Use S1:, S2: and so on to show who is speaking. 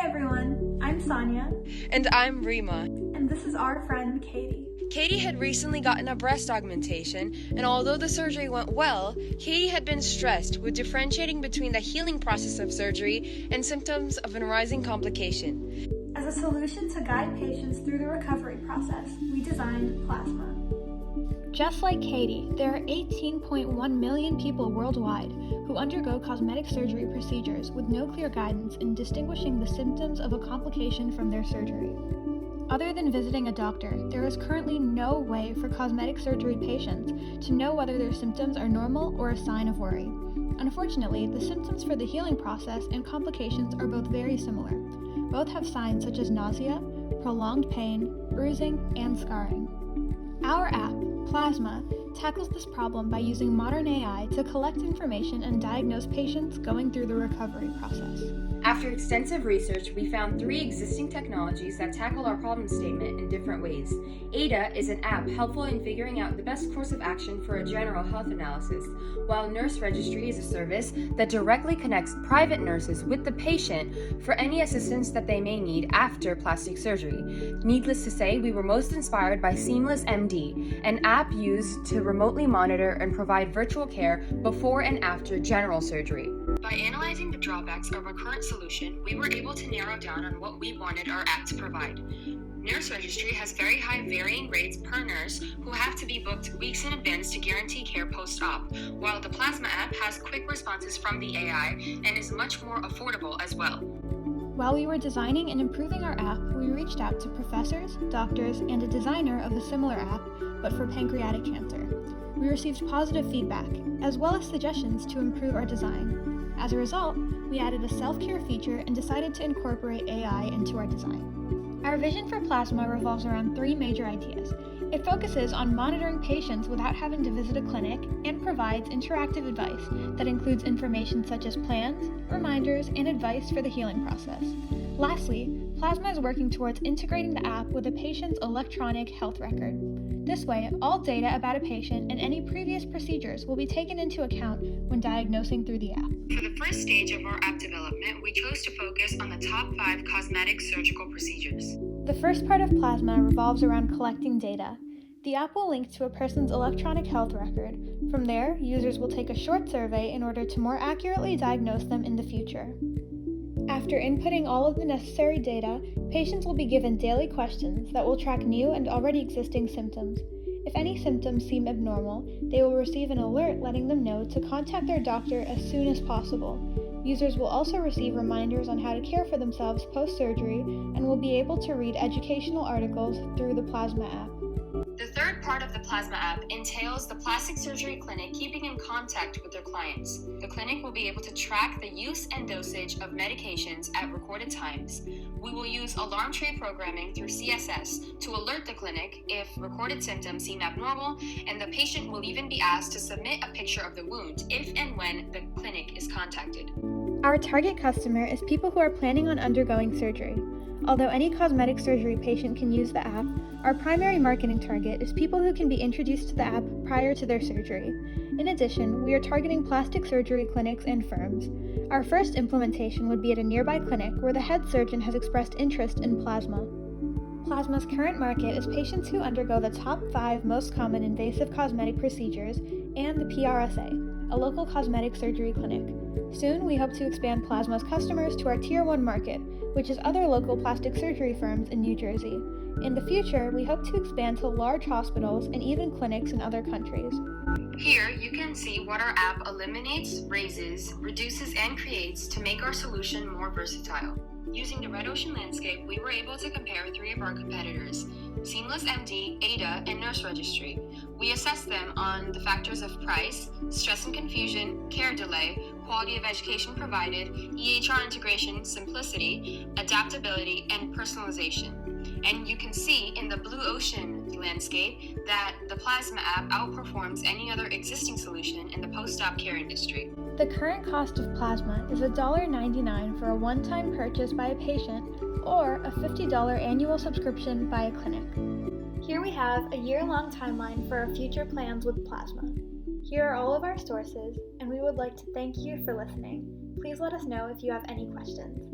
S1: everyone, I'm Sanya.
S2: And I'm Reema.
S1: And this is our friend Katie.
S2: Katie had recently gotten a breast augmentation, and although the surgery went well, Katie had been stressed with differentiating between the healing process of surgery and symptoms of an arising complication.
S1: As a solution to guide patients through the recovery process, we designed plasma. Just like Katie, there are 18.1 million people worldwide who undergo cosmetic surgery procedures with no clear guidance in distinguishing the symptoms of a complication from their surgery. Other than visiting a doctor, there is currently no way for cosmetic surgery patients to know whether their symptoms are normal or a sign of worry. Unfortunately, the symptoms for the healing process and complications are both very similar. Both have signs such as nausea, prolonged pain, bruising, and scarring. Our app, Plasma, tackles this problem by using modern AI to collect information and diagnose patients going through the recovery process.
S3: After extensive research, we found 3 existing technologies that tackle our problem statement in different ways. ADA is an app helpful in figuring out the best course of action for a general health analysis, while Nurse Registry is a service that directly connects private nurses with the patient for any assistance that they may need after plastic surgery. Needless to say, we were most inspired by Seamless MD, an app used to remotely monitor and provide virtual care before and after general surgery. By analyzing the drawbacks of our current solution, we were able to narrow down on what we wanted our app to provide. Nurse Registry has very high varying rates per nurse who have to be booked weeks in advance to guarantee care post-op, while the Plasma app has quick responses from the AI and is much more affordable as well.
S1: While we were designing and improving our app, we reached out to professors, doctors, and a designer of a similar app, but for pancreatic cancer. We received positive feedback, as well as suggestions to improve our design. As a result, we added a self-care feature and decided to incorporate AI into our design. Our vision for Plasma revolves around 3 major ideas. It focuses on monitoring patients without having to visit a clinic and provides interactive advice that includes information such as plans, reminders, and advice for the healing process. Lastly, Plasma is working towards integrating the app with a patient's electronic health record. This way, all data about a patient and any previous procedures will be taken into account when diagnosing through the app.
S3: For the first stage of our app development, we chose to focus on the top 5 cosmetic surgical procedures.
S1: The first part of Plasma revolves around collecting data. The app will link to a person's electronic health record. From there, users will take a short survey in order to more accurately diagnose them in the future. After inputting all of the necessary data, patients will be given daily questions that will track new and already existing symptoms. If any symptoms seem abnormal, they will receive an alert letting them know to contact their doctor as soon as possible. Users will also receive reminders on how to care for themselves post-surgery and will be able to read educational articles through the Plasma app.
S3: The third part of the Plasma app entails the plastic surgery clinic keeping in contact with their clients. The clinic will be able to track the use and dosage of medications at recorded times. We will use alarm tray programming through CSS to alert the clinic if recorded symptoms seem abnormal, and the patient will even be asked to submit a picture of the wound if and when the clinic is contacted.
S1: Our target customer is people who are planning on undergoing surgery. Although any cosmetic surgery patient can use the app, our primary marketing target is people who can be introduced to the app prior to their surgery. In addition, we are targeting plastic surgery clinics and firms. Our first implementation would be at a nearby clinic where the head surgeon has expressed interest in Plasma. Plasma's current market is patients who undergo the top 5 most common invasive cosmetic procedures and the PRSA, a local cosmetic surgery clinic. Soon, we hope to expand Plasma's customers to our Tier 1 market, which is other local plastic surgery firms in New Jersey. In the future, we hope to expand to large hospitals and even clinics in other countries.
S3: Here, you can see what our app eliminates, raises, reduces, and creates to make our solution more versatile. Using the Red Ocean landscape, we were able to compare 3 of our competitors, Seamless MD, ADA, and Nurse Registry. We assessed them on the factors of price, stress and confusion, care delay, quality of education provided, EHR integration, simplicity, adaptability, and personalization. And you can see in the Blue Ocean landscape that the Plasma app outperforms any other existing solution in the post-op care industry.
S1: The current cost of Plasma is $1.99 for a one-time purchase by a patient or a $50 annual subscription by a clinic. Here we have a year-long timeline for our future plans with Plasma. Here are all of our sources, and we would like to thank you for listening. Please let us know if you have any questions.